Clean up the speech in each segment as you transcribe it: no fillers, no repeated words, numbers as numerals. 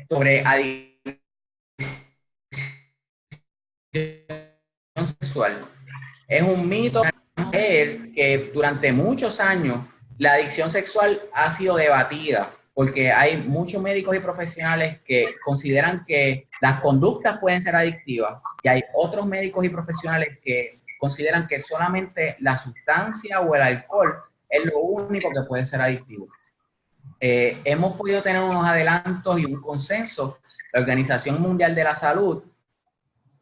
sobre adicción sexual. Es un mito que durante muchos años la adicción sexual ha sido debatida porque hay muchos médicos y profesionales que consideran que las conductas pueden ser adictivas y hay otros médicos y profesionales que consideran que solamente la sustancia o el alcohol es lo único que puede ser adictivo. Hemos podido tener unos adelantos y un consenso. La Organización Mundial de la Salud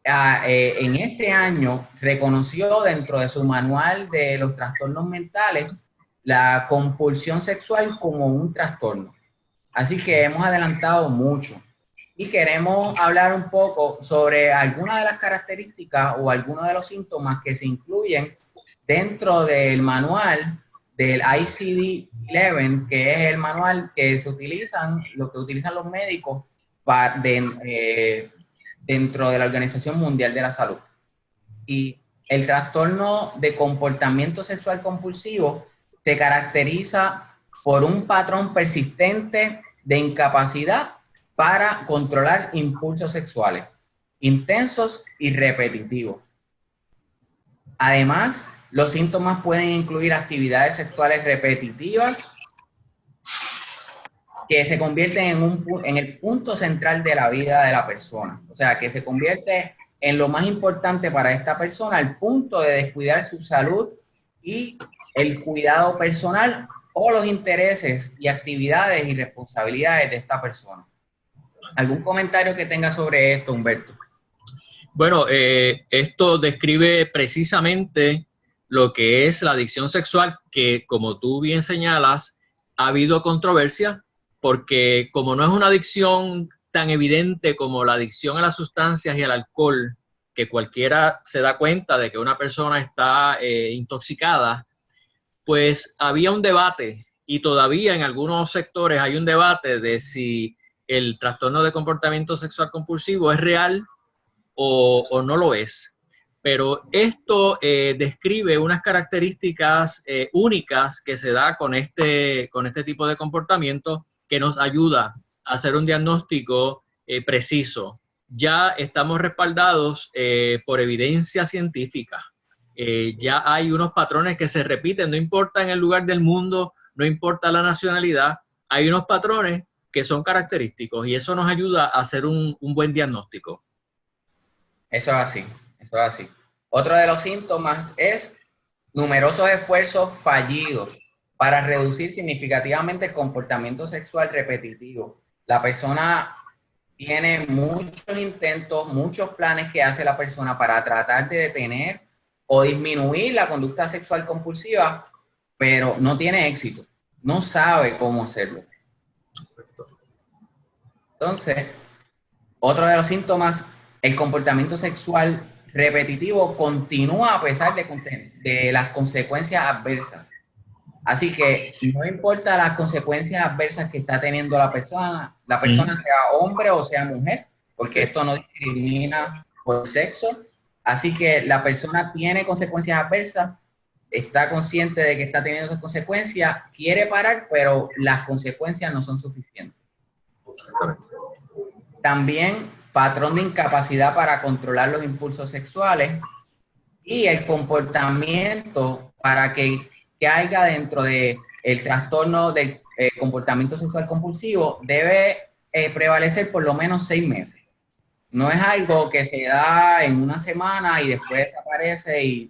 en este año reconoció dentro de su manual de los trastornos mentales la compulsión sexual como un trastorno. Así que hemos adelantado mucho y queremos hablar un poco sobre algunas de las características o algunos de los síntomas que se incluyen dentro del manual del ICD-11, que es el manual que se utilizan, lo que utilizan los médicos dentro de la Organización Mundial de la Salud. Y el trastorno de comportamiento sexual compulsivo se caracteriza por un patrón persistente de incapacidad para controlar impulsos sexuales, intensos y repetitivos. Además, los síntomas pueden incluir actividades sexuales repetitivas que se convierten en el punto central de la vida de la persona. O sea, que se convierte en lo más importante para esta persona, al punto de descuidar su salud y el cuidado personal o los intereses y actividades y responsabilidades de esta persona. ¿Algún comentario que tenga sobre esto, Humberto? Bueno, esto describe precisamente lo que es la adicción sexual, que como tú bien señalas, ha habido controversia, porque como no es una adicción tan evidente como la adicción a las sustancias y al alcohol, que cualquiera se da cuenta de que una persona está intoxicada, pues había un debate y todavía en algunos sectores hay un debate de si el trastorno de comportamiento sexual compulsivo es real o no lo es. Pero esto describe unas características únicas que se da con este tipo de comportamiento que nos ayuda a hacer un diagnóstico preciso. Ya estamos respaldados por evidencia científica. Ya hay unos patrones que se repiten, no importa en el lugar del mundo, no importa la nacionalidad, hay unos patrones que son característicos y eso nos ayuda a hacer un buen diagnóstico. Eso es así, eso es así. Otro de los síntomas es numerosos esfuerzos fallidos para reducir significativamente el comportamiento sexual repetitivo. La persona tiene muchos intentos, muchos planes que hace la persona para tratar de detener o disminuir la conducta sexual compulsiva, pero no tiene éxito, no sabe cómo hacerlo. Entonces, otro de los síntomas, el comportamiento sexual repetitivo continúa a pesar de las consecuencias adversas. Así que no importa las consecuencias adversas que está teniendo la persona sea hombre o sea mujer, porque esto no discrimina por sexo. Así que la persona tiene consecuencias adversas, está consciente de que está teniendo esas consecuencias, quiere parar, pero las consecuencias no son suficientes. También patrón de incapacidad para controlar los impulsos sexuales y el comportamiento para que haya dentro de el trastorno del comportamiento sexual compulsivo debe prevalecer por lo menos 6 meses. No es algo que se da en una semana y después desaparece,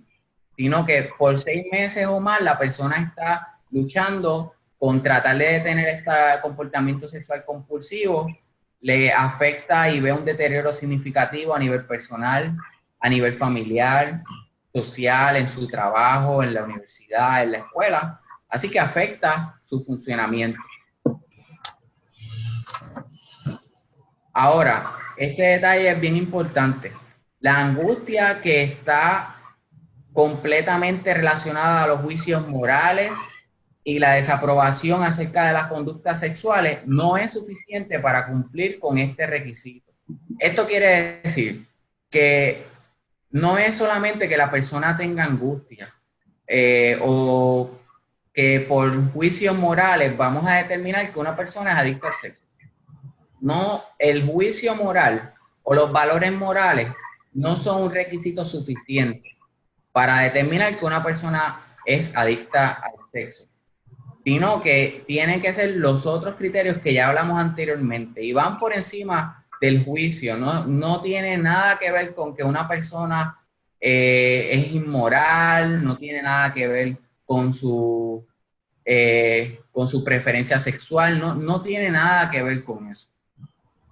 sino que por 6 meses o más la persona está luchando con tratar de detener este comportamiento sexual compulsivo, le afecta y ve un deterioro significativo a nivel personal, a nivel familiar, social, en su trabajo, en la universidad, en la escuela. Así que afecta su funcionamiento. Ahora, este detalle es bien importante. La angustia que está completamente relacionada a los juicios morales y la desaprobación acerca de las conductas sexuales no es suficiente para cumplir con este requisito. Esto quiere decir que no es solamente que la persona tenga angustia o que por juicios morales vamos a determinar que una persona es adicta al sexo. el juicio moral o los valores morales no son un requisito suficiente para determinar que una persona es adicta al sexo, sino que tienen que ser los otros criterios que ya hablamos anteriormente y van por encima del juicio. No tiene nada que ver con que una persona es inmoral, no tiene nada que ver con su preferencia sexual, no tiene nada que ver con eso.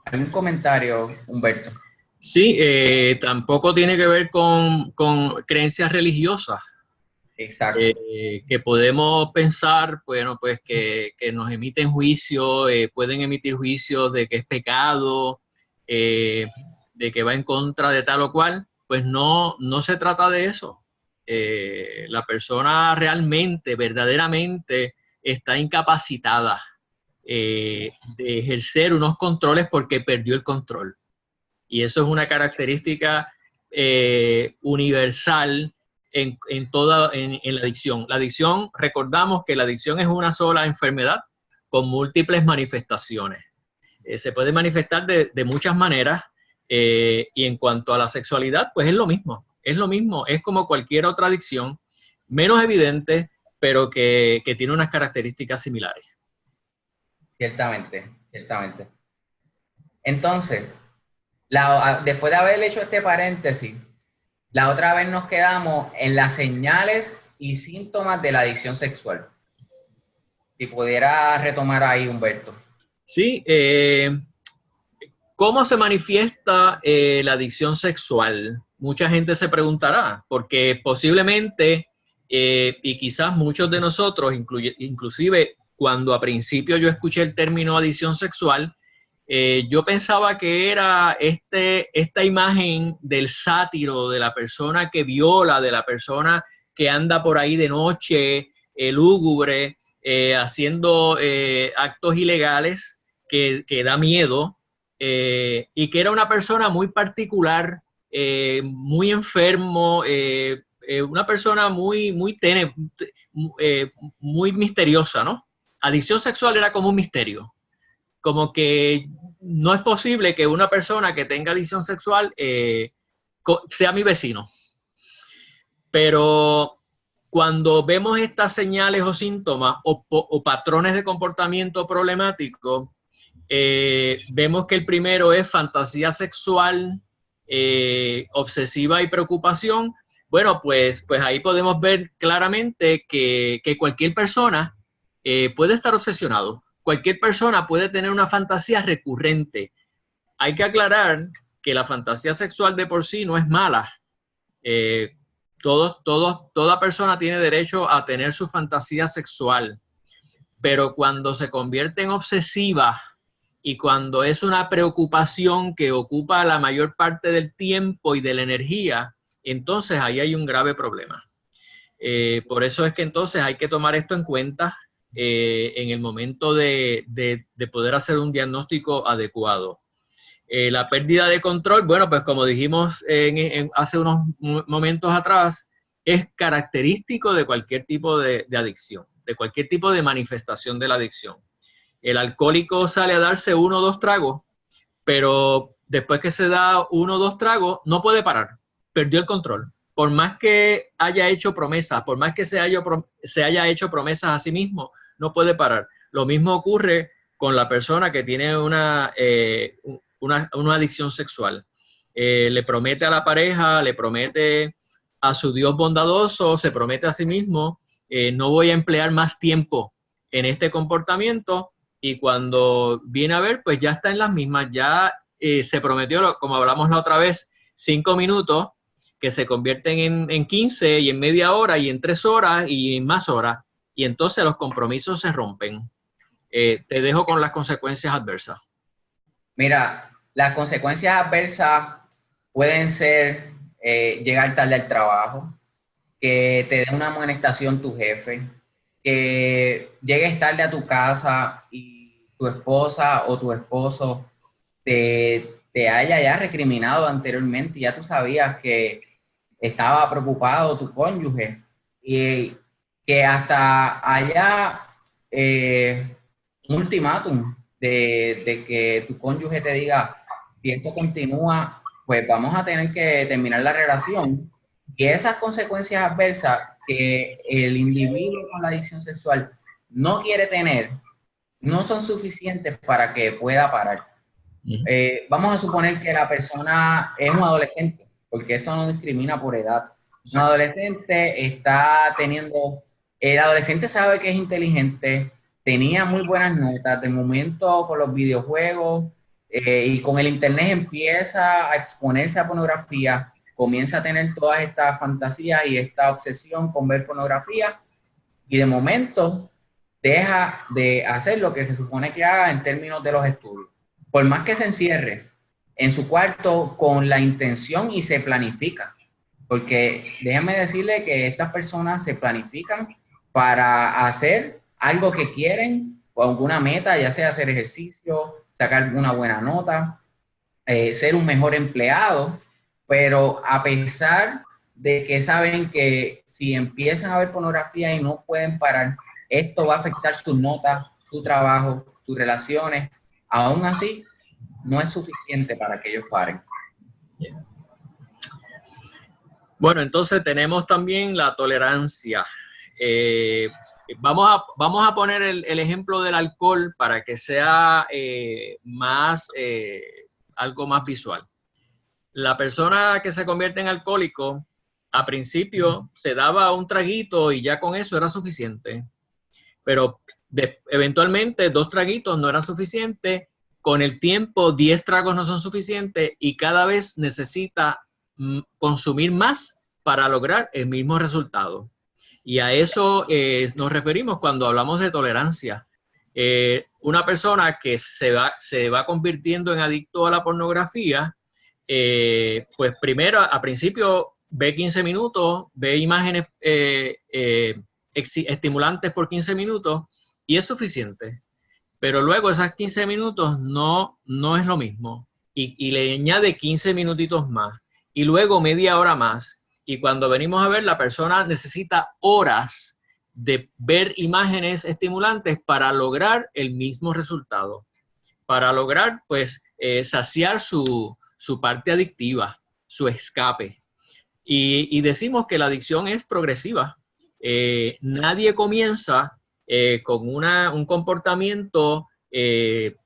¿Algún comentario, Humberto? Sí, tampoco tiene que ver con creencias religiosas. Exacto. Que podemos pensar, bueno, pues que nos emiten juicios, pueden emitir juicios de que es pecado, de que va en contra de tal o cual, pues no se trata de eso. La persona realmente, verdaderamente está incapacitada de ejercer unos controles porque perdió el control. Y eso es una característica universal en la adicción. La adicción, recordamos que la adicción es una sola enfermedad con múltiples manifestaciones. Se puede manifestar de muchas maneras y en cuanto a la sexualidad, pues es lo mismo, es como cualquier otra adicción, menos evidente, pero que tiene unas características similares. Ciertamente, ciertamente. Entonces, después de haber hecho este paréntesis, la otra vez nos quedamos en las señales y síntomas de la adicción sexual. Si pudiera retomar ahí, Humberto. Sí, ¿cómo se manifiesta la adicción sexual? Mucha gente se preguntará, porque posiblemente, y quizás muchos de nosotros, inclusive cuando a principio yo escuché el término adicción sexual, yo pensaba que era esta imagen del sátiro, de la persona que viola, de la persona que anda por ahí de noche, lúgubre, haciendo actos ilegales que da miedo, y que era una persona muy particular, muy enfermo, una persona muy misteriosa, ¿no? Adicción sexual era como un misterio, como que no es posible que una persona que tenga adicción sexual sea mi vecino. Pero cuando vemos estas señales o síntomas o patrones de comportamiento problemático, vemos que el primero es fantasía sexual, obsesiva y preocupación. Bueno, pues ahí podemos ver claramente que cualquier persona puede estar obsesionado. Cualquier persona puede tener una fantasía recurrente. Hay que aclarar que la fantasía sexual de por sí no es mala. Toda persona tiene derecho a tener su fantasía sexual, pero cuando se convierte en obsesiva y cuando es una preocupación que ocupa la mayor parte del tiempo y de la energía, entonces ahí hay un grave problema. Por eso es que entonces hay que tomar esto en cuenta en el momento de poder hacer un diagnóstico adecuado. La pérdida de control, bueno, pues como dijimos hace unos momentos atrás, es característico de cualquier tipo de adicción, de cualquier tipo de manifestación de la adicción. El alcohólico sale a darse 1 o 2 tragos, pero después que se da 1 o 2 tragos, no puede parar, perdió el control. Por más que haya hecho promesas, por más que se haya hecho promesas a sí mismo, no puede parar. Lo mismo ocurre con la persona que tiene una adicción sexual. Le promete a la pareja, le promete a su Dios bondadoso, se promete a sí mismo, no voy a emplear más tiempo en este comportamiento, y cuando viene a ver, pues ya está en las mismas, ya se prometió, como hablamos la otra vez, 5 minutos, que se convierten en 15 y en media hora y en 3 horas y en más horas, y entonces los compromisos se rompen. Te dejo con las consecuencias adversas. Mira, las consecuencias adversas pueden ser llegar tarde al trabajo, que te dé una amonestación tu jefe, que llegues tarde a tu casa y tu esposa o tu esposo te haya ya recriminado anteriormente, ya tú sabías que estaba preocupado tu cónyuge y que hasta haya un ultimátum de que tu cónyuge te diga, si esto continúa, pues vamos a tener que terminar la relación. Y esas consecuencias adversas que el individuo con la adicción sexual no quiere tener, no son suficientes para que pueda parar. Vamos a suponer que la persona es un adolescente, porque esto no discrimina por edad. Un adolescente está teniendo, el adolescente sabe que es inteligente, tenía muy buenas notas, de momento con los videojuegos y con el internet empieza a exponerse a pornografía, comienza a tener todas estas fantasías y esta obsesión con ver pornografía y de momento deja de hacer lo que se supone que haga en términos de los estudios. Por más que se encierre en su cuarto con la intención y se planifica, porque déjenme decirle que estas personas se planifican para hacer algo que quieren o alguna meta, ya sea hacer ejercicio, sacar una buena nota, ser un mejor empleado, pero a pesar de que saben que si empiezan a ver pornografía y no pueden parar, esto va a afectar sus notas, su trabajo, sus relaciones. Aún así, no es suficiente para que ellos paren. Bueno, entonces tenemos también la tolerancia. Vamos a poner el ejemplo del alcohol para que sea algo más visual. La persona que se convierte en alcohólico, a principio se daba un traguito y ya con eso era suficiente. Pero eventualmente 2 traguitos no eran suficientes. Con el tiempo 10 tragos no son suficientes y cada vez necesita consumir más para lograr el mismo resultado. Y a eso nos referimos cuando hablamos de tolerancia. Una persona que se va convirtiendo en adicto a la pornografía, pues primero, a principio, ve 15 minutos, ve imágenes estimulantes por 15 minutos y es suficiente. Pero luego esas 15 minutos no es lo mismo. Y le añade 15 minutitos más. Y luego media hora más. Y cuando venimos a ver, la persona necesita horas de ver imágenes estimulantes para lograr el mismo resultado. Para lograr, pues, saciar su parte adictiva, su escape. Y decimos que la adicción es progresiva. Nadie comienza con un comportamiento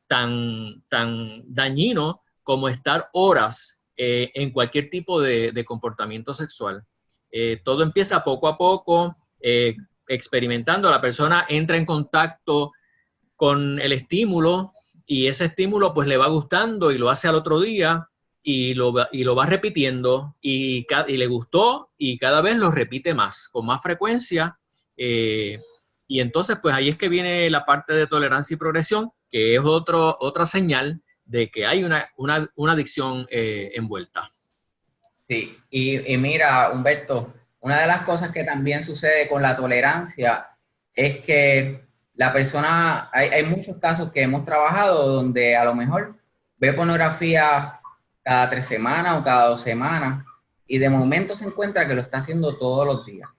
tan dañino como estar horas en cualquier tipo de comportamiento sexual. Todo empieza poco a poco, experimentando. La persona entra en contacto con el estímulo y ese estímulo pues le va gustando y lo hace al otro día y lo va repitiendo y le gustó y cada vez lo repite más, con más frecuencia. Y entonces, pues ahí es que viene la parte de tolerancia y progresión, que es otra señal de que hay una adicción envuelta. Sí, y mira, Humberto, una de las cosas que también sucede con la tolerancia es que la persona, hay muchos casos que hemos trabajado donde a lo mejor ve pornografía cada 3 semanas o cada 2 semanas y de momento se encuentra que lo está haciendo todos los días.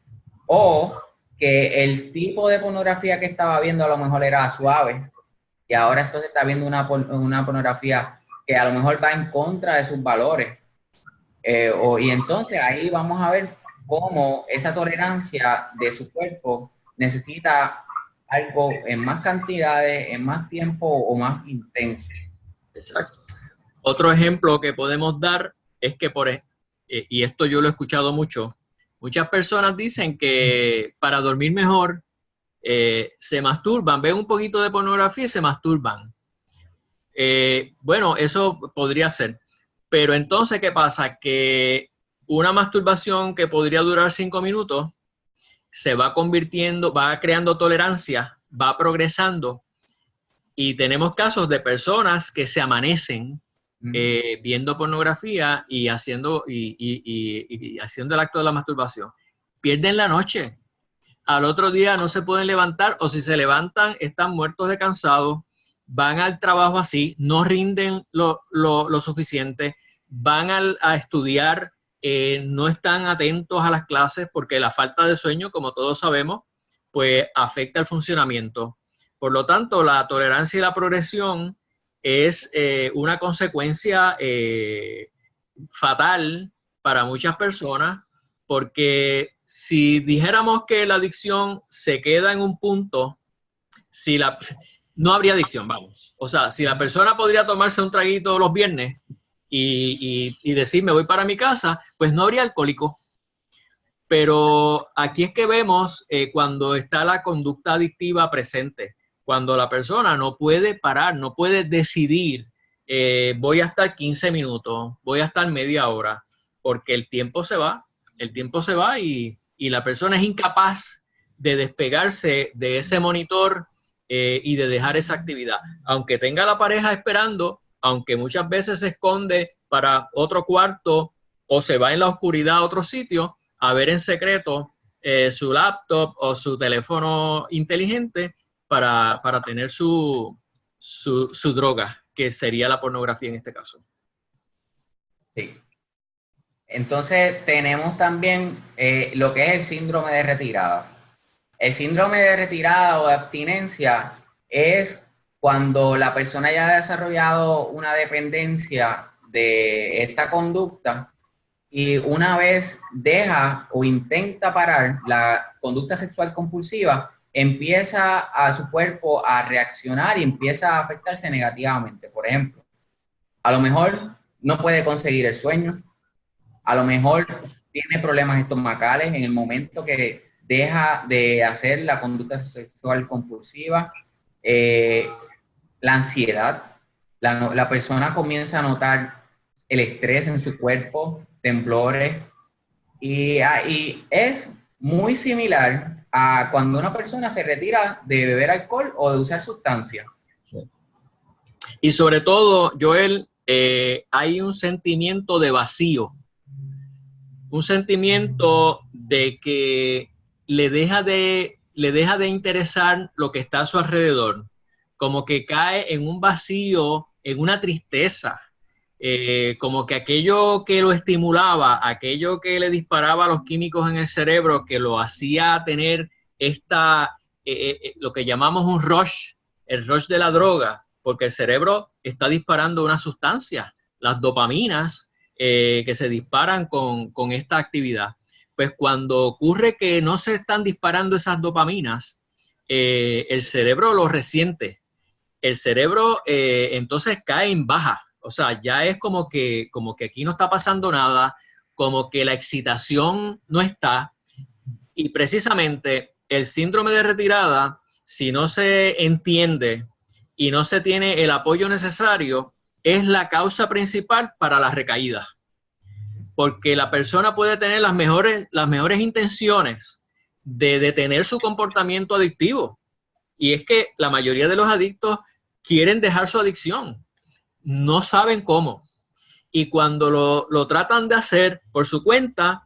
O que el tipo de pornografía que estaba viendo a lo mejor era suave y ahora entonces está viendo una pornografía que a lo mejor va en contra de sus valores. Y entonces ahí vamos a ver cómo esa tolerancia de su cuerpo necesita algo en más cantidades, en más tiempo o más intenso. Exacto. Otro ejemplo que podemos dar es que, y esto yo lo he escuchado mucho, muchas personas dicen que para dormir mejor se masturban, ven un poquito de pornografía y se masturban. Bueno, eso podría ser. Pero entonces, ¿qué pasa? Que una masturbación que podría durar 5 minutos se va convirtiendo, va creando tolerancia, va progresando. Y tenemos casos de personas que se amanecen viendo pornografía y haciendo el acto de la masturbación. Pierden la noche. Al otro día no se pueden levantar o si se levantan están muertos de cansados. Van al trabajo así, no rinden lo suficiente, van a estudiar, no están atentos a las clases porque la falta de sueño, como todos sabemos, pues afecta el funcionamiento. Por lo tanto, la tolerancia y la progresión es una consecuencia fatal para muchas personas, porque si dijéramos que la adicción se queda en un punto, no habría adicción, vamos. O sea, si la persona podría tomarse un traguito los viernes y decir me voy para mi casa, pues no habría alcohólico. Pero aquí es que vemos cuando está la conducta adictiva presente, cuando la persona no puede parar, no puede decidir, voy a estar 15 minutos, voy a estar media hora, porque el tiempo se va y la persona es incapaz de despegarse de ese monitor y de dejar esa actividad. Aunque tenga la pareja esperando, aunque muchas veces se esconde para otro cuarto o se va en la oscuridad a otro sitio, a ver en secreto su laptop o su teléfono inteligente para tener su droga, que sería la pornografía en este caso. Sí. Entonces tenemos también lo que es el síndrome de retirada. El síndrome de retirada o de abstinencia es cuando la persona ya ha desarrollado una dependencia de esta conducta y una vez deja o intenta parar la conducta sexual compulsiva, empieza a su cuerpo a reaccionar y empieza a afectarse negativamente. Por ejemplo, a lo mejor no puede conseguir el sueño, a lo mejor tiene problemas estomacales en el momento que deja de hacer la conducta sexual compulsiva, la ansiedad, la persona comienza a notar el estrés en su cuerpo, temblores, y es muy similar a cuando una persona se retira de beber alcohol o de usar sustancias. Sí. Y sobre todo, Joel, hay un sentimiento de vacío, un sentimiento de que le deja de interesar lo que está a su alrededor, como que cae en un vacío, en una tristeza, como que aquello que lo estimulaba, aquello que le disparaba los químicos en el cerebro, que lo hacía tener lo que llamamos un rush, el rush de la droga, porque el cerebro está disparando una sustancia, las dopaminas, que se disparan con esta actividad. Pues cuando ocurre que no se están disparando esas dopaminas, el cerebro lo resiente. El cerebro entonces cae en baja. O sea, ya es como que aquí no está pasando nada, como que la excitación no está. Y precisamente el síndrome de retirada, si no se entiende y no se tiene el apoyo necesario, es la causa principal para la recaída. Porque la persona puede tener las mejores intenciones de detener su comportamiento adictivo. Y es que la mayoría de los adictos quieren dejar su adicción, no saben cómo. Y cuando lo tratan de hacer por su cuenta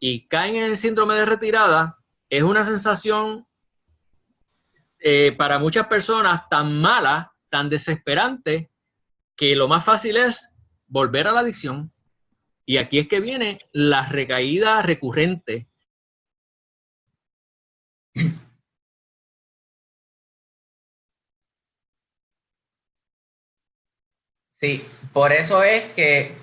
y caen en el síndrome de retirada, es una sensación para muchas personas tan mala, tan desesperante, que lo más fácil es volver a la adicción. Y aquí es que viene la recaída recurrente. Sí, por eso es que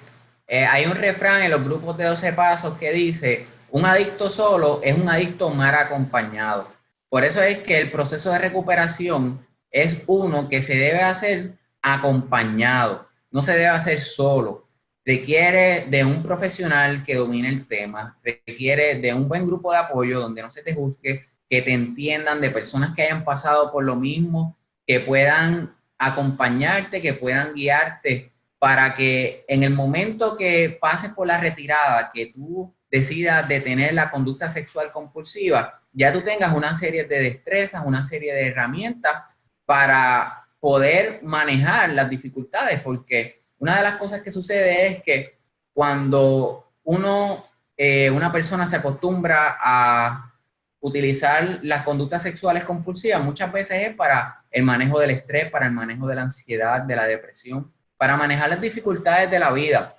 hay un refrán en los grupos de 12 pasos que dice, un adicto solo es un adicto mal acompañado. Por eso es que el proceso de recuperación es uno que se debe hacer acompañado, no se debe hacer solo. Requiere de un profesional que domine el tema, requiere de un buen grupo de apoyo donde no se te juzgue, que te entiendan, de personas que hayan pasado por lo mismo, que puedan acompañarte, que puedan guiarte para que en el momento que pases por la retirada, que tú decidas detener la conducta sexual compulsiva, ya tú tengas una serie de destrezas, una serie de herramientas para poder manejar las dificultades, porque una de las cosas que sucede es que cuando una persona se acostumbra a utilizar las conductas sexuales compulsivas, muchas veces es para el manejo del estrés, para el manejo de la ansiedad, de la depresión, para manejar las dificultades de la vida.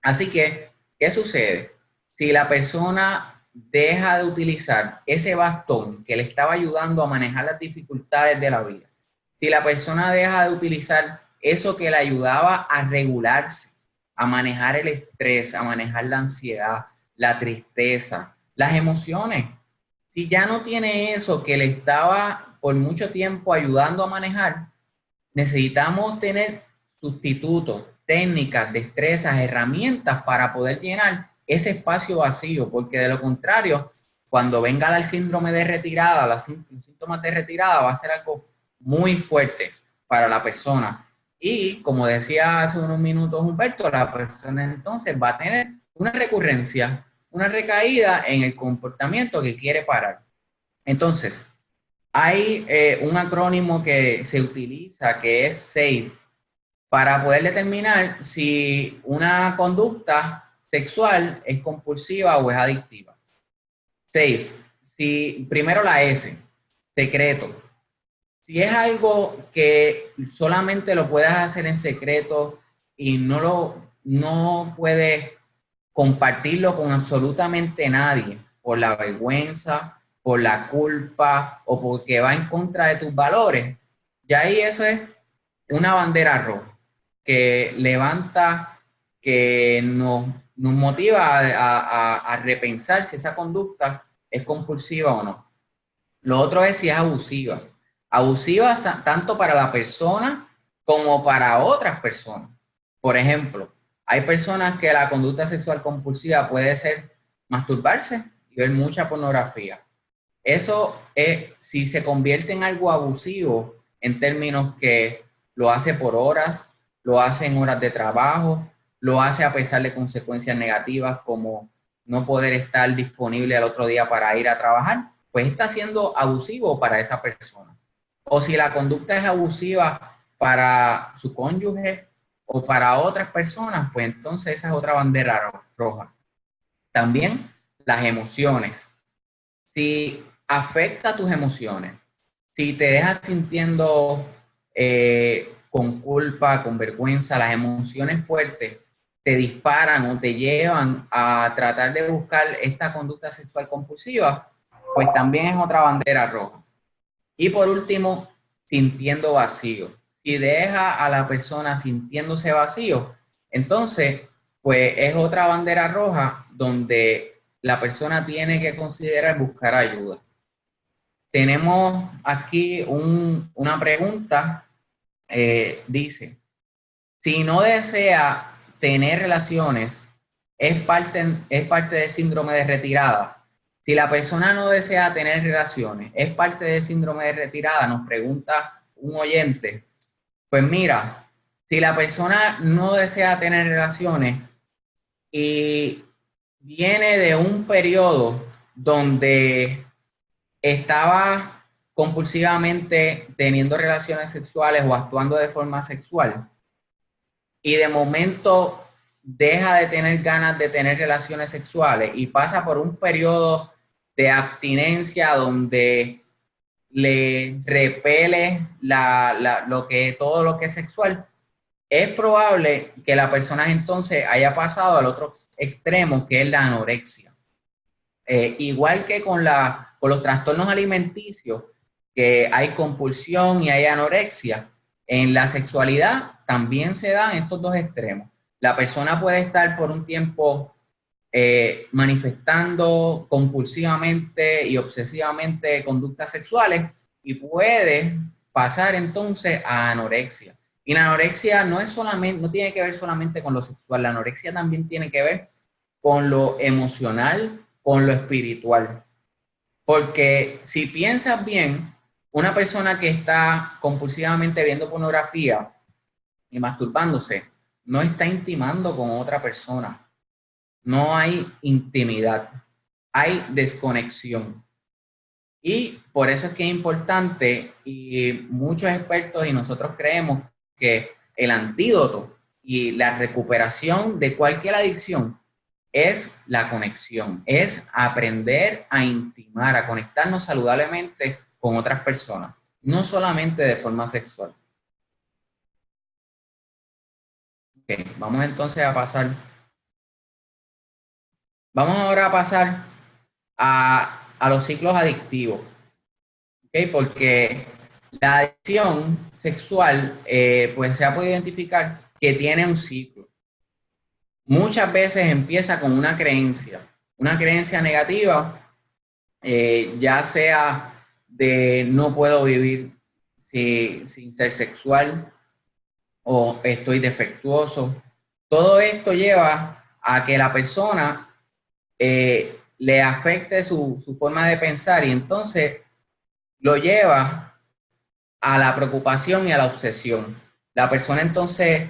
Así que, ¿qué sucede? Si la persona deja de utilizar ese bastón que le estaba ayudando a manejar las dificultades de la vida Si la persona deja de utilizar eso que le ayudaba a regularse, a manejar el estrés, a manejar la ansiedad, la tristeza, las emociones, si ya no tiene eso que le estaba por mucho tiempo ayudando a manejar, necesitamos tener sustitutos, técnicas, destrezas, herramientas para poder llenar ese espacio vacío, porque de lo contrario, cuando venga el síndrome de retirada, los síntomas de retirada, va a ser algo muy fuerte para la persona. Y como decía hace unos minutos Humberto, la persona entonces va a tener una recurrencia, una recaída en el comportamiento que quiere parar. Entonces, hay un acrónimo que se utiliza que es SAFE para poder determinar si una conducta sexual es compulsiva o es adictiva. SAFE, si, primero la S, secreto. Si es algo que solamente lo puedes hacer en secreto y no puedes compartirlo con absolutamente nadie por la vergüenza, por la culpa o porque va en contra de tus valores, ya ahí eso es una bandera roja que levanta, que nos motiva a repensar si esa conducta es compulsiva o no. Lo otro es si es abusiva. Abusiva tanto para la persona como para otras personas. Por ejemplo, hay personas que la conducta sexual compulsiva puede ser masturbarse y ver mucha pornografía. Eso es si se convierte en algo abusivo en términos que lo hace por horas, lo hace en horas de trabajo, lo hace a pesar de consecuencias negativas como no poder estar disponible al otro día para ir a trabajar, pues está siendo abusivo para esa persona. O si la conducta es abusiva para su cónyuge o para otras personas, pues entonces esa es otra bandera roja. También las emociones. Si afecta tus emociones, si te dejas sintiendo con culpa, con vergüenza, las emociones fuertes te disparan o te llevan a tratar de buscar esta conducta sexual compulsiva, pues también es otra bandera roja. Y por último, sintiendo vacío. Si deja a la persona sintiéndose vacío, entonces, pues es otra bandera roja donde la persona tiene que considerar buscar ayuda. Tenemos aquí una pregunta, dice, si no desea tener relaciones, es parte del síndrome de retirada. Si la persona no desea tener relaciones, es parte del síndrome de retirada, nos pregunta un oyente. Pues mira, si la persona no desea tener relaciones y viene de un periodo donde estaba compulsivamente teniendo relaciones sexuales o actuando de forma sexual y de momento deja de tener ganas de tener relaciones sexuales y pasa por un periodo de abstinencia donde le repele todo lo que es sexual, es probable que la persona entonces haya pasado al otro extremo, que es la anorexia. Igual que con los trastornos alimenticios, que hay compulsión y hay anorexia, en la sexualidad también se dan estos dos extremos. La persona puede estar por un tiempo manifestando compulsivamente y obsesivamente conductas sexuales y puede pasar entonces a anorexia. Y la anorexia no tiene que ver solamente con lo sexual, la anorexia también tiene que ver con lo emocional, con lo espiritual. Porque si piensas bien, una persona que está compulsivamente viendo pornografía y masturbándose, no está intimando con otra persona. No hay intimidad, hay desconexión. Y por eso es que es importante, y muchos expertos y nosotros creemos que el antídoto y la recuperación de cualquier adicción es la conexión, es aprender a intimar, a conectarnos saludablemente con otras personas, no solamente de forma sexual. Okay, vamos ahora a pasar a los ciclos adictivos, ¿okay? Porque La adicción sexual, pues se ha podido identificar que tiene un ciclo. Muchas veces empieza con una creencia negativa, ya sea de no puedo vivir sin ser sexual o estoy defectuoso. Todo esto lleva a que la persona le afecte su forma de pensar y entonces lo lleva a la preocupación y a la obsesión. La persona entonces,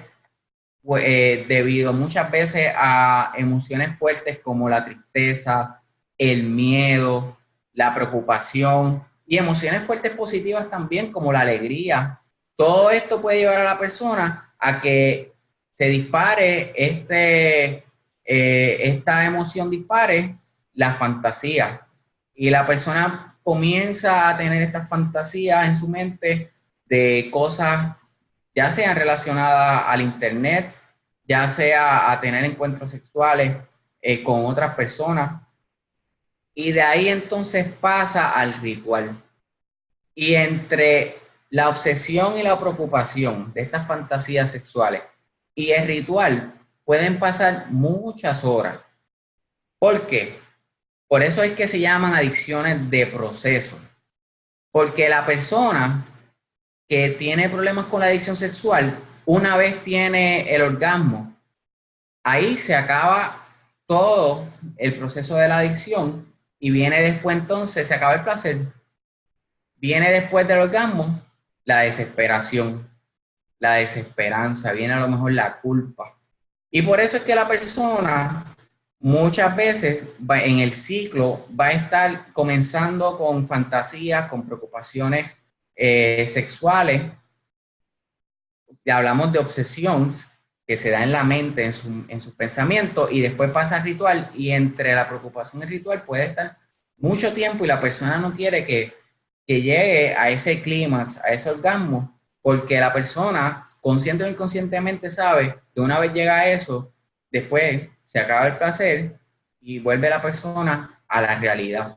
pues, debido muchas veces a emociones fuertes como la tristeza, el miedo, la preocupación y emociones fuertes positivas también como la alegría, todo esto puede llevar a la persona a que se dispare esta emoción dispare la fantasía y la persona comienza a tener estas fantasías en su mente de cosas ya sean relacionadas al internet, ya sea a tener encuentros sexuales con otras personas, y de ahí entonces pasa al ritual. Y entre la obsesión y la preocupación de estas fantasías sexuales y el ritual pueden pasar muchas horas. ¿Por qué? Por eso es que se llaman adicciones de proceso, porque la persona que tiene problemas con la adicción sexual, una vez tiene el orgasmo, ahí se acaba todo el proceso de la adicción y viene después entonces, se acaba el placer, viene después del orgasmo la desesperación, la desesperanza, viene a lo mejor la culpa. Y por eso es que la persona muchas veces en el ciclo va a estar comenzando con fantasías, con preocupaciones sexuales. Ya hablamos de obsesión que se da en la mente, en sus pensamientos, y después pasa al ritual, y entre la preocupación y el ritual puede estar mucho tiempo y la persona no quiere que llegue a ese clímax, a ese orgasmo, porque la persona, consciente o inconscientemente, sabe que una vez llega a eso, después se acaba el placer y vuelve la persona a la realidad.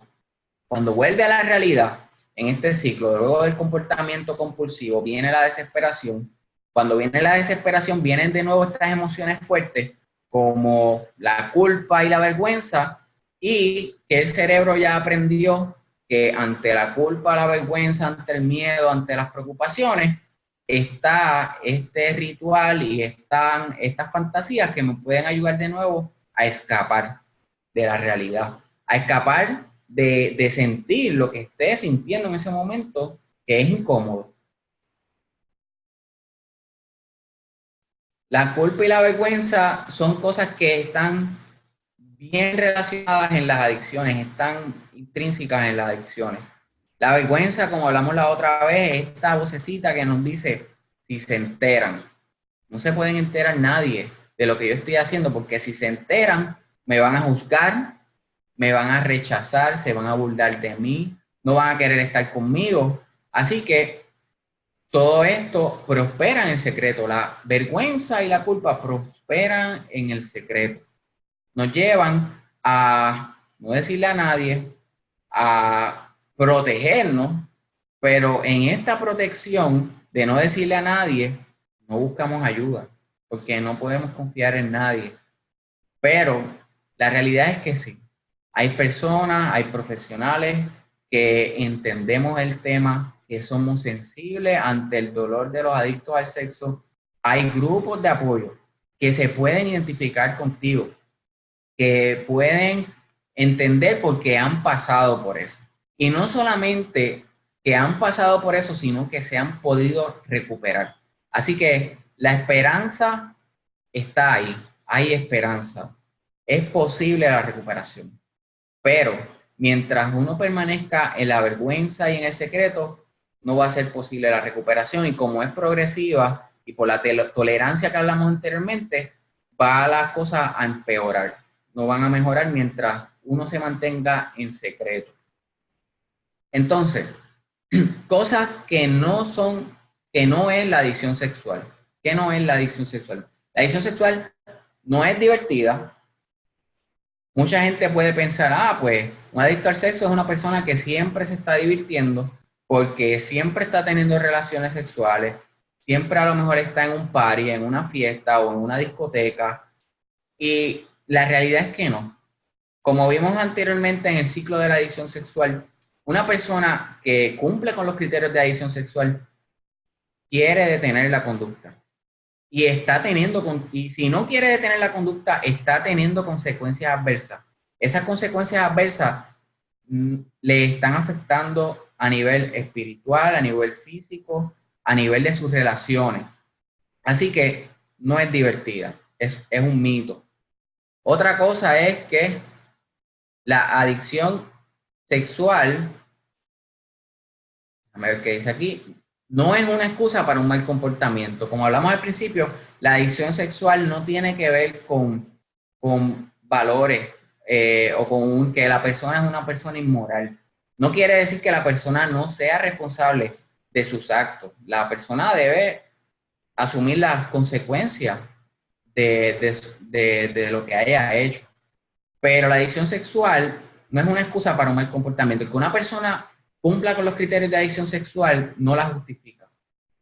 Cuando vuelve a la realidad, en este ciclo, luego del comportamiento compulsivo, viene la desesperación. Cuando viene la desesperación, vienen de nuevo estas emociones fuertes, como la culpa y la vergüenza, y que el cerebro ya aprendió que ante la culpa, la vergüenza, ante el miedo, ante las preocupaciones, está este ritual y están estas fantasías que me pueden ayudar de nuevo a escapar de la realidad, a escapar de sentir lo que esté sintiendo en ese momento que es incómodo. La culpa y la vergüenza son cosas que están bien relacionadas en las adicciones, están intrínsecas en las adicciones. La vergüenza, como hablamos la otra vez, es esta vocecita que nos dice, si se enteran, no se pueden enterar nadie de lo que yo estoy haciendo, porque si se enteran, me van a juzgar, me van a rechazar, se van a burlar de mí, no van a querer estar conmigo. Así que todo esto prospera en el secreto. La vergüenza y la culpa prosperan en el secreto. Nos llevan a no decirle a nadie, a protegernos, pero en esta protección de no decirle a nadie, no buscamos ayuda, porque no podemos confiar en nadie. Pero la realidad es que sí. Hay personas, hay profesionales que entendemos el tema, que somos sensibles ante el dolor de los adictos al sexo. Hay grupos de apoyo que se pueden identificar contigo, que pueden entender por qué han pasado por eso. Y no solamente que han pasado por eso, sino que se han podido recuperar. Así que la esperanza está ahí, hay esperanza. Es posible la recuperación, pero mientras uno permanezca en la vergüenza y en el secreto, no va a ser posible la recuperación y como es progresiva y por la tolerancia que hablamos anteriormente, va las cosas a empeorar, no van a mejorar mientras uno se mantenga en secreto. Entonces, cosas que no son, que no es la adicción sexual. ¿Qué no es la adicción sexual? La adicción sexual no es divertida. Mucha gente puede pensar, pues un adicto al sexo es una persona que siempre se está divirtiendo, porque siempre está teniendo relaciones sexuales, siempre a lo mejor está en un party, en una fiesta o en una discoteca, y la realidad es que no. Como vimos anteriormente en el ciclo de la adicción sexual, una persona que cumple con los criterios de adicción sexual quiere detener la conducta y está teniendo, y si no quiere detener la conducta, está teniendo consecuencias adversas. Esas consecuencias adversas le están afectando a nivel espiritual, a nivel físico, a nivel de sus relaciones. Así que no es divertida, es un mito. Otra cosa es que la adicción sexual, déjame ver qué dice aquí, no es una excusa para un mal comportamiento. Como hablamos al principio, la adicción sexual no tiene que ver con valores o con que la persona es una persona inmoral. No quiere decir que la persona no sea responsable de sus actos. La persona debe asumir las consecuencias de lo que haya hecho. Pero la adicción sexual no es una excusa para un mal comportamiento. Que una persona cumpla con los criterios de adicción sexual no la justifica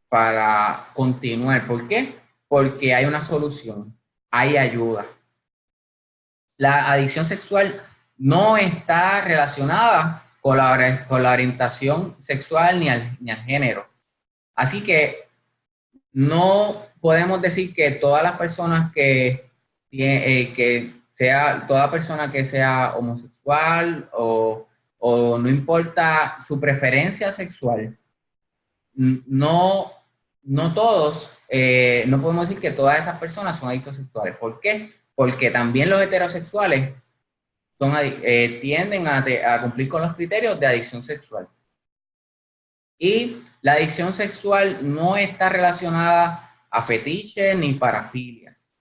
para continuar. ¿Por qué? Porque hay una solución, hay ayuda. La adicción sexual no está relacionada con la orientación sexual ni al género. Así que no podemos decir que todas las personas que sea, toda persona que sea homosexual o no importa su preferencia sexual, no, no todos, no podemos decir que todas esas personas son adictos sexuales. ¿Por qué? Porque también los heterosexuales tienden a cumplir con los criterios de adicción sexual. Y la adicción sexual no está relacionada a fetiches ni parafilias.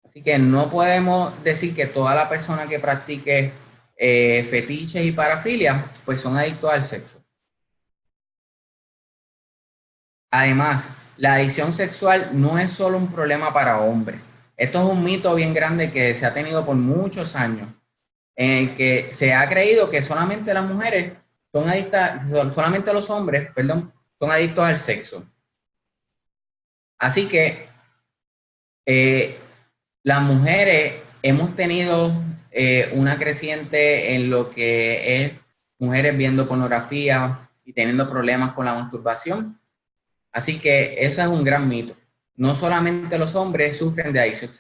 Así que no podemos decir que toda la persona que practique fetiches y parafilias, pues son adictos al sexo. Además, la adicción sexual no es solo un problema para hombres. Esto es un mito bien grande que se ha tenido por muchos años, en el que se ha creído que solamente las mujeres son adictas, solamente los hombres, perdón, son adictos al sexo. Así que eh, las mujeres hemos tenido una creciente en lo que es mujeres viendo pornografía y teniendo problemas con la masturbación. Así que eso es un gran mito. No solamente los hombres sufren de adicción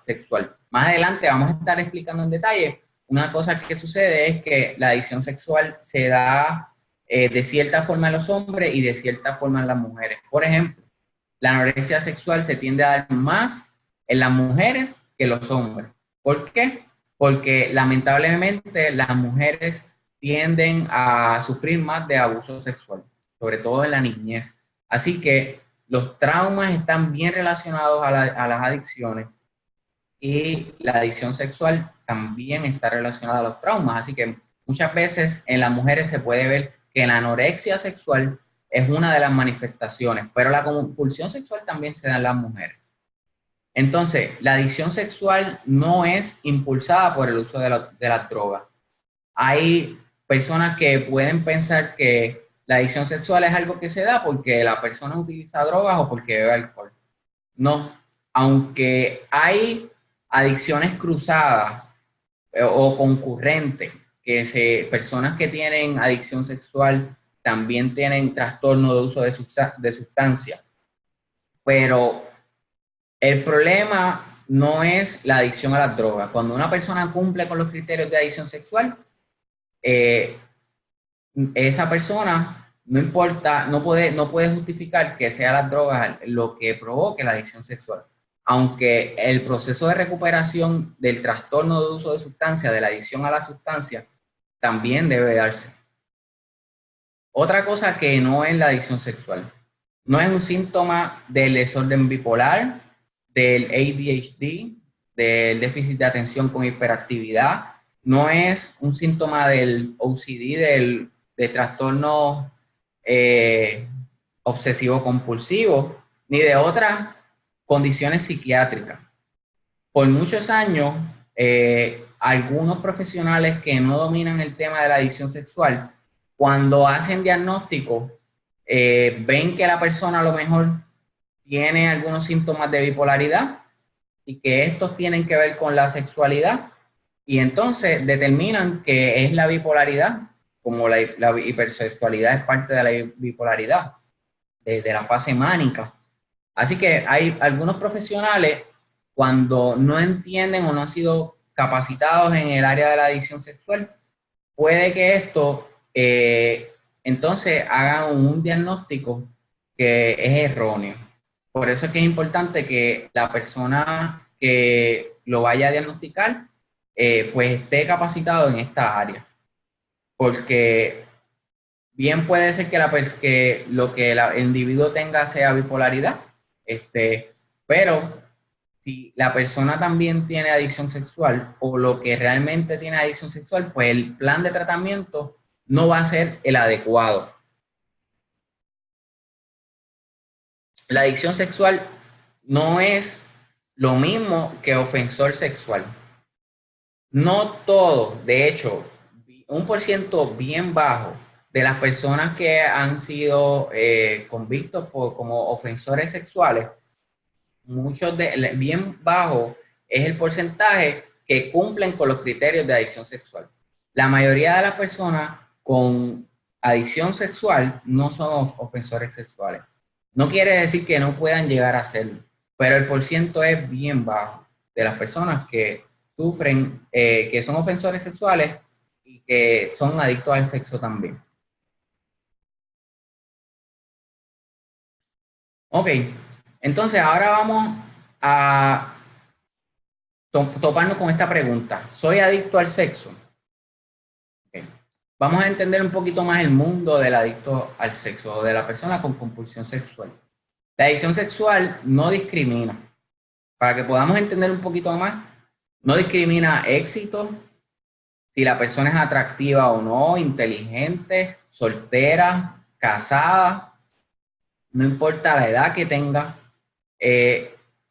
sexual. Más adelante vamos a estar explicando en detalle. Una cosa que sucede es que la adicción sexual se da de cierta forma en los hombres y de cierta forma en las mujeres. Por ejemplo, la anorexia sexual se tiende a dar más en las mujeres que los hombres. ¿Por qué? Porque lamentablemente las mujeres tienden a sufrir más de abuso sexual, sobre todo en la niñez. Así que los traumas están bien relacionados a las adicciones y la adicción sexual también está relacionada a los traumas. Así que muchas veces en las mujeres se puede ver que la anorexia sexual es una de las manifestaciones, pero la compulsión sexual también se da en las mujeres. Entonces, la adicción sexual no es impulsada por el uso de las drogas. Hay personas que pueden pensar que la adicción sexual es algo que se da porque la persona utiliza drogas o porque bebe alcohol. No, aunque hay adicciones cruzadas o concurrentes, personas que tienen adicción sexual también tienen trastorno de uso de sustancias, pero el problema no es la adicción a las drogas. Cuando una persona cumple con los criterios de adicción sexual, eh, esa persona no importa, no puede justificar que sea las drogas lo que provoque la adicción sexual. Aunque el proceso de recuperación del trastorno de uso de sustancia, de la adicción a la sustancia, también debe darse. Otra cosa que no es la adicción sexual. No es un síntoma del desorden bipolar, del ADHD, del déficit de atención con hiperactividad. No es un síntoma del OCD, de trastorno obsesivo-compulsivo, ni de otras condiciones psiquiátricas. Por muchos años, algunos profesionales que no dominan el tema de la adicción sexual cuando hacen diagnóstico, ven que la persona a lo mejor tiene algunos síntomas de bipolaridad y que estos tienen que ver con la sexualidad, y entonces determinan que es la bipolaridad, como la hipersexualidad es parte de la bipolaridad, de la fase mánica. Así que hay algunos profesionales, cuando no entienden o no han sido capacitados en el área de la adicción sexual, puede que esto entonces hagan un diagnóstico que es erróneo. Por eso es que es importante que la persona que lo vaya a diagnosticar pues esté capacitado en esta área. Porque bien puede ser que, que lo que el individuo tenga sea bipolaridad, pero si la persona también tiene adicción sexual o lo que realmente tiene adicción sexual, pues el plan de tratamiento no va a ser el adecuado. La adicción sexual no es lo mismo que ofensor sexual. No todo, de hecho, un por ciento bien bajo de las personas que han sido convictos como ofensores sexuales, bien bajo es el porcentaje que cumplen con los criterios de adicción sexual. La mayoría de las personas con adicción sexual no son ofensores sexuales. No quiere decir que no puedan llegar a serlo, pero el porciento es bien bajo de las personas que sufren, que son ofensores sexuales y que son adictos al sexo también. Ok, entonces ahora vamos a toparnos con esta pregunta. ¿Soy adicto al sexo? Okay. Vamos a entender un poquito más el mundo del adicto al sexo o de la persona con compulsión sexual. La adicción sexual no discrimina. Para que podamos entender un poquito más, no discrimina éxito, si la persona es atractiva o no, inteligente, soltera, casada, no importa la edad que tenga.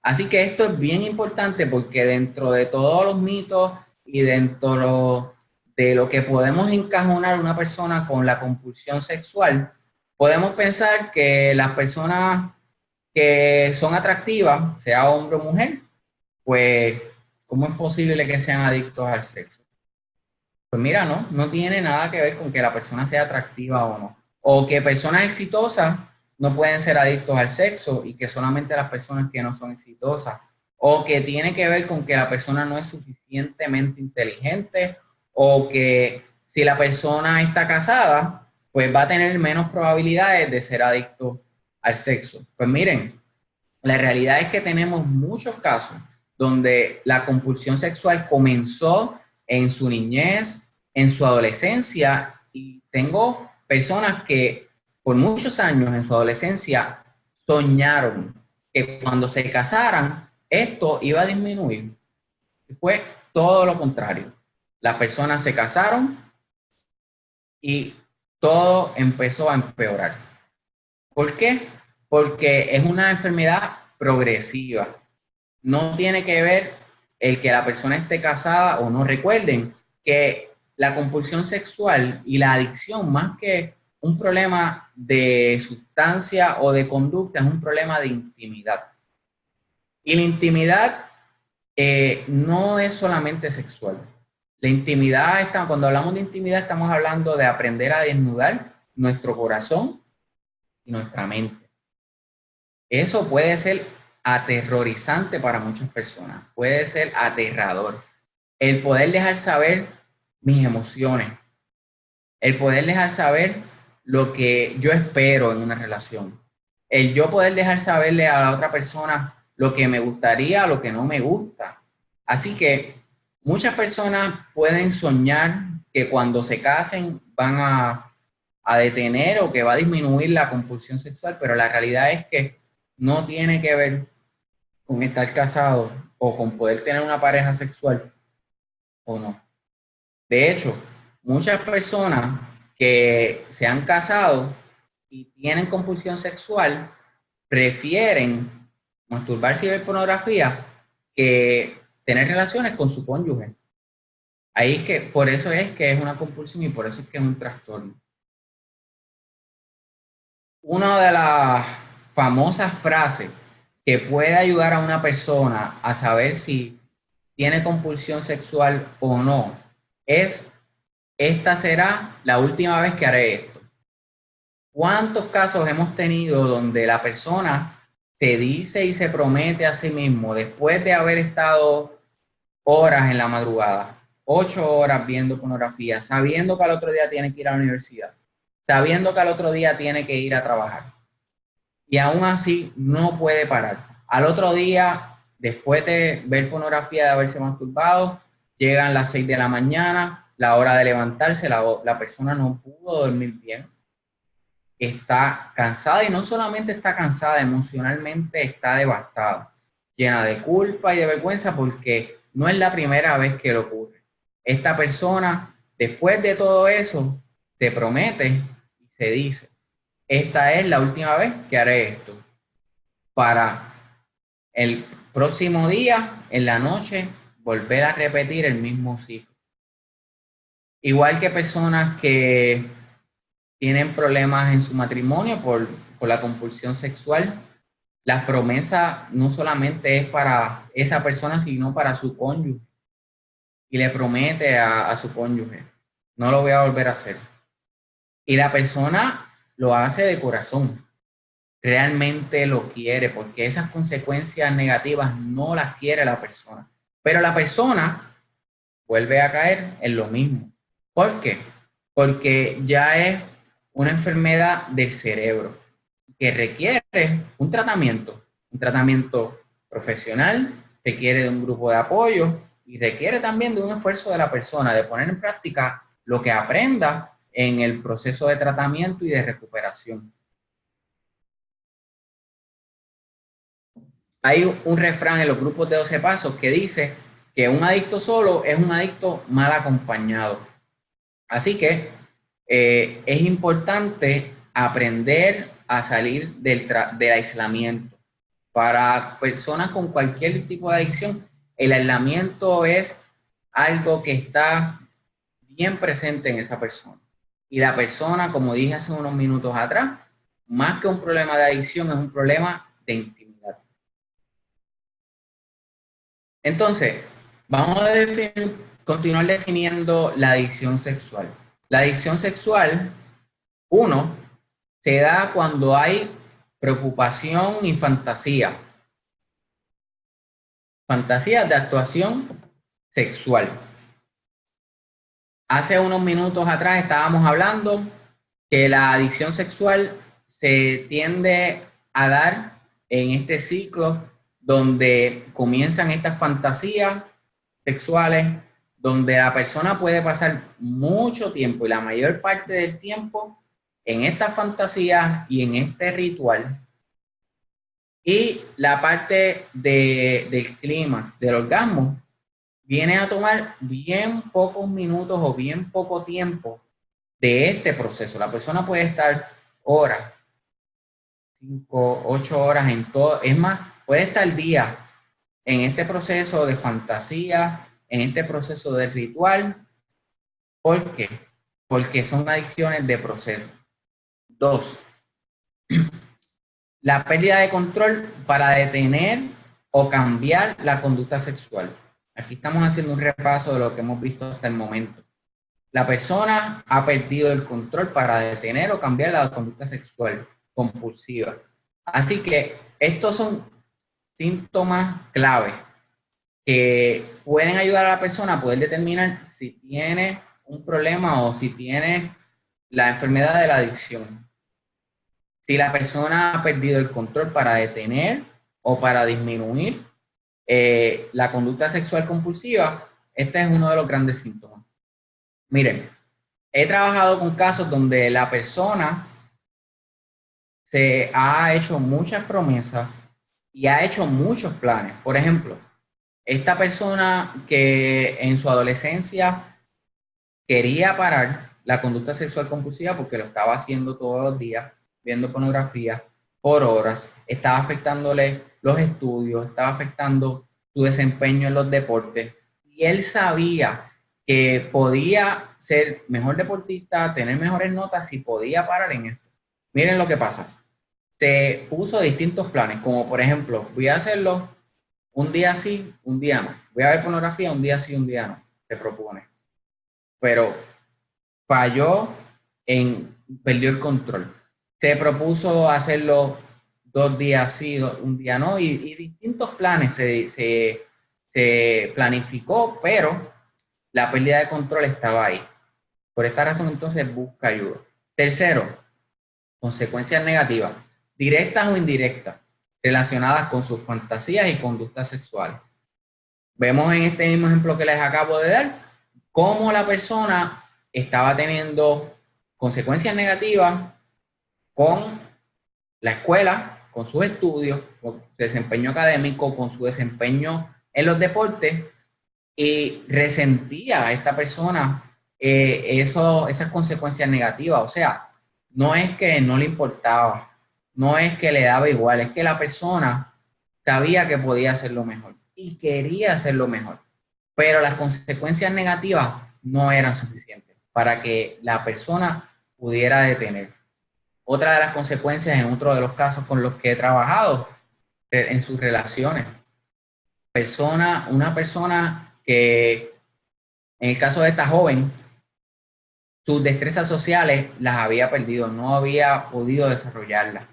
Así que esto es bien importante porque dentro de todos los mitos y dentro de lo que podemos encajonar una persona con la compulsión sexual, podemos pensar que las personas que son atractivas, sea hombre o mujer, pues, ¿cómo es posible que sean adictos al sexo? Pues mira, no tiene nada que ver con que la persona sea atractiva o no. O que personas exitosas no pueden ser adictos al sexo y que solamente las personas que no son exitosas. O que tiene que ver con que la persona no es suficientemente inteligente o que si la persona está casada, pues va a tener menos probabilidades de ser adicto al sexo. Pues miren, la realidad es que tenemos muchos casos donde la compulsión sexual comenzó en su niñez, en su adolescencia, y tengo personas que por muchos años en su adolescencia soñaron que cuando se casaran esto iba a disminuir. Y fue todo lo contrario. Las personas se casaron y todo empezó a empeorar. ¿Por qué? Porque es una enfermedad progresiva. No tiene que ver el que la persona esté casada o no. Recuerden que la compulsión sexual y la adicción, más que un problema de sustancia o de conducta, es un problema de intimidad. Y la intimidad no es solamente sexual. La intimidad, cuando hablamos de intimidad, estamos hablando de aprender a desnudar nuestro corazón y nuestra mente. Eso puede ser aterrorizante para muchas personas, puede ser aterrador. El poder dejar saber mis emociones, el poder dejar saber lo que yo espero en una relación, el yo poder dejar saberle a la otra persona lo que me gustaría, lo que no me gusta. Así que muchas personas pueden soñar que cuando se casen van a detener o que va a disminuir la compulsión sexual, pero la realidad es que no tiene que ver con estar casado o con poder tener una pareja sexual o no. De hecho, muchas personas que se han casado y tienen compulsión sexual prefieren masturbarse y ver pornografía que tener relaciones con su cónyuge. Ahí es que, por eso es que es una compulsión y por eso es que es un trastorno. Una de las famosas frases que puede ayudar a una persona a saber si tiene compulsión sexual o no es: esta será la última vez que haré esto. ¿Cuántos casos hemos tenido donde la persona se dice y se promete a sí mismo, después de haber estado horas en la madrugada, 8 horas viendo pornografía, sabiendo que al otro día tiene que ir a la universidad, sabiendo que al otro día tiene que ir a trabajar, y aún así no puede parar? Al otro día, después de ver pornografía, de haberse masturbado, llegan las 6 de la mañana, la hora de levantarse, la persona no pudo dormir bien, está cansada, y no solamente está cansada, emocionalmente está devastada, llena de culpa y de vergüenza, porque no es la primera vez que le ocurre. Esta persona, después de todo eso, se promete y se dice: esta es la última vez que haré esto, para el próximo día, en la noche, volver a repetir el mismo ciclo. Igual que personas que tienen problemas en su matrimonio por la compulsión sexual, la promesa no solamente es para esa persona, sino para su cónyuge. Y le promete a su cónyuge: no lo voy a volver a hacer. Y la persona lo hace de corazón, realmente lo quiere, porque esas consecuencias negativas no las quiere la persona. Pero la persona vuelve a caer en lo mismo. ¿Por qué? Porque ya es una enfermedad del cerebro que requiere un tratamiento profesional, requiere de un grupo de apoyo y requiere también de un esfuerzo de la persona, de poner en práctica lo que aprenda en el proceso de tratamiento y de recuperación. Hay un refrán en los grupos de 12 pasos que dice que un adicto solo es un adicto mal acompañado. Así que es importante aprender a salir del aislamiento. Para personas con cualquier tipo de adicción, el aislamiento es algo que está bien presente en esa persona. Y la persona, como dije hace unos minutos atrás, más que un problema de adicción, es un problema de intimidad. Entonces, vamos a continuar definiendo la adicción sexual. La adicción sexual, uno, se da cuando hay preocupación y fantasía. Fantasías de actuación sexual. Hace unos minutos atrás estábamos hablando que la adicción sexual se tiende a dar en este ciclo donde comienzan estas fantasías sexuales, donde la persona puede pasar mucho tiempo y la mayor parte del tiempo en estas fantasías y en este ritual. Y la parte del clímax, del orgasmo, viene a tomar bien pocos minutos o bien poco tiempo de este proceso. La persona puede estar horas, 5, 8 horas en todo, es más, puede estar días en este proceso de fantasía, en este proceso de ritual. ¿Por qué? Porque son adicciones de proceso. 2, la pérdida de control para detener o cambiar la conducta sexual. Aquí estamos haciendo un repaso de lo que hemos visto hasta el momento. La persona ha perdido el control para detener o cambiar la conducta sexual compulsiva. Así que estos son síntomas clave que pueden ayudar a la persona a poder determinar si tiene un problema o si tiene la enfermedad de la adicción. Si la persona ha perdido el control para detener o para disminuir la conducta sexual compulsiva, este es uno de los grandes síntomas. Miren, he trabajado con casos donde la persona se ha hecho muchas promesas y ha hecho muchos planes. Por ejemplo, esta persona que en su adolescencia quería parar la conducta sexual compulsiva porque lo estaba haciendo todos los días, viendo pornografía por horas, estaba afectándole los estudios, estaba afectando su desempeño en los deportes, y él sabía que podía ser mejor deportista, tener mejores notas si podía parar en esto. Miren lo que pasa. Se puso distintos planes, como por ejemplo, voy a hacerlo un día sí, un día no. Voy a ver pornografía un día sí, un día no. Se propone. Pero falló perdió el control. Se propuso hacerlo 2 días sí, un día no, y distintos planes se planificó, pero la pérdida de control estaba ahí. Por esta razón, entonces, busca ayuda. Tercero, consecuencias negativas, directas o indirectas, relacionadas con sus fantasías y conductas sexuales. Vemos en este mismo ejemplo que les acabo de dar, cómo la persona estaba teniendo consecuencias negativas con la escuela, con sus estudios, con su desempeño académico, con su desempeño en los deportes, y resentía a esta persona esas consecuencias negativas. O sea, no es que no le importaba, no es que le daba igual, es que la persona sabía que podía hacerlo mejor y quería hacerlo mejor, pero las consecuencias negativas no eran suficientes para que la persona pudiera detener. Otra de las consecuencias en otro de los casos con los que he trabajado en sus relaciones, una persona que en el caso de esta joven, sus destrezas sociales las había perdido, no había podido desarrollarlas.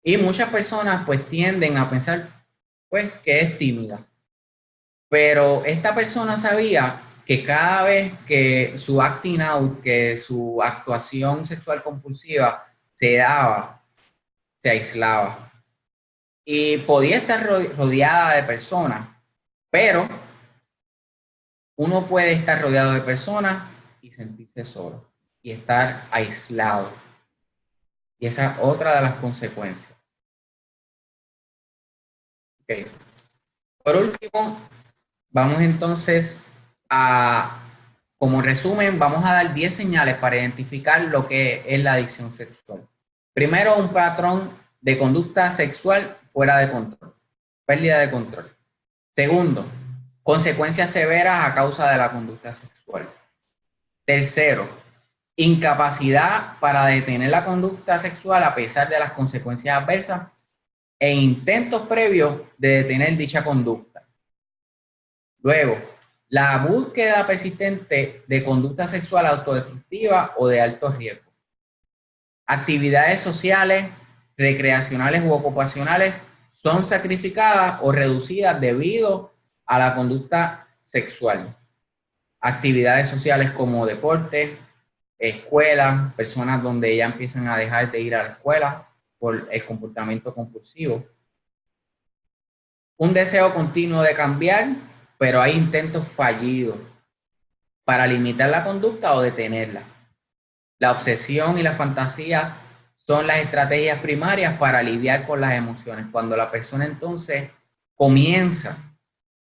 Y muchas personas pues tienden a pensar pues que es tímida. Pero esta persona sabía que cada vez que su acting out, que su actuación sexual compulsiva se daba, se aislaba. Y podía estar rodeada de personas, pero uno puede estar rodeado de personas y sentirse solo y estar aislado. Y esa es otra de las consecuencias. Okay. Por último, vamos entonces a, como resumen, vamos a dar 10 señales para identificar lo que es la adicción sexual. Primero, un patrón de conducta sexual fuera de control, pérdida de control. Segundo, consecuencias severas a causa de la conducta sexual. Tercero, incapacidad para detener la conducta sexual a pesar de las consecuencias adversas e intentos previos de detener dicha conducta. Luego, la búsqueda persistente de conducta sexual autodestructiva o de alto riesgo. Actividades sociales, recreacionales u ocupacionales son sacrificadas o reducidas debido a la conducta sexual. Actividades sociales como deporte, escuela, personas donde ya empiezan a dejar de ir a la escuela por el comportamiento compulsivo. Un deseo continuo de cambiar, pero hay intentos fallidos para limitar la conducta o detenerla. La obsesión y las fantasías son las estrategias primarias para lidiar con las emociones. Cuando la persona entonces comienza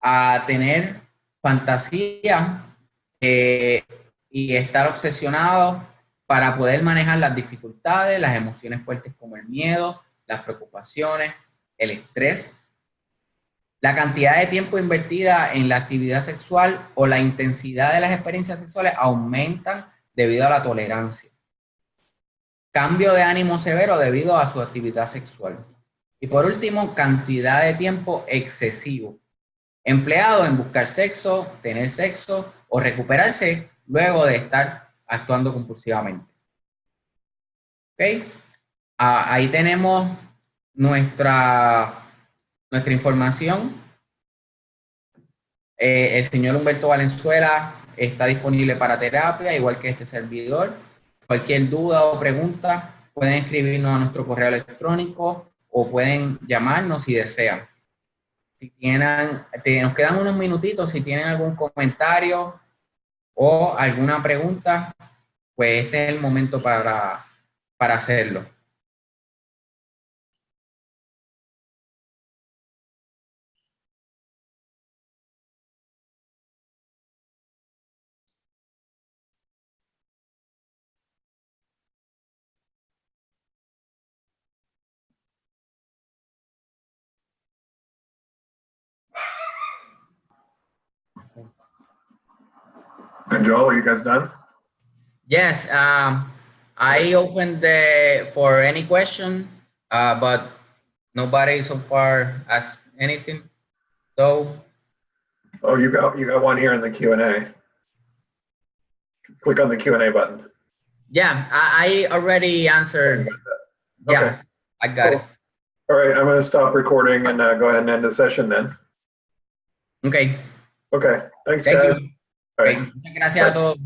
a tener fantasías y estar obsesionado para poder manejar las dificultades, las emociones fuertes como el miedo, las preocupaciones, el estrés, la cantidad de tiempo invertida en la actividad sexual o la intensidad de las experiencias sexuales aumentan debido a la tolerancia. Cambio de ánimo severo debido a su actividad sexual. Y por último, cantidad de tiempo excesivo, empleado en buscar sexo, tener sexo o recuperarse luego de estar actuando compulsivamente. ¿Okay? Ahí tenemos nuestra información. El señor Humberto Valenzuela está disponible para terapia, igual que este servidor. Cualquier duda o pregunta pueden escribirnos a nuestro correo electrónico o pueden llamarnos si desean. Si tienen, nos quedan unos minutitos, si tienen algún comentario o alguna pregunta, pues este es el momento para hacerlo. And Joel, are you guys done? Yes. I opened for any question, but nobody so far asked anything. So. Oh, you got one here in the Q&A. Click on the Q&A button. Yeah, I already answered. Okay. Yeah, I got it. All right, I'm going to stop recording and go ahead and end the session then. Okay. Okay, thanks, Thank guys. you. All Okay. right. Muchas gracias a todos.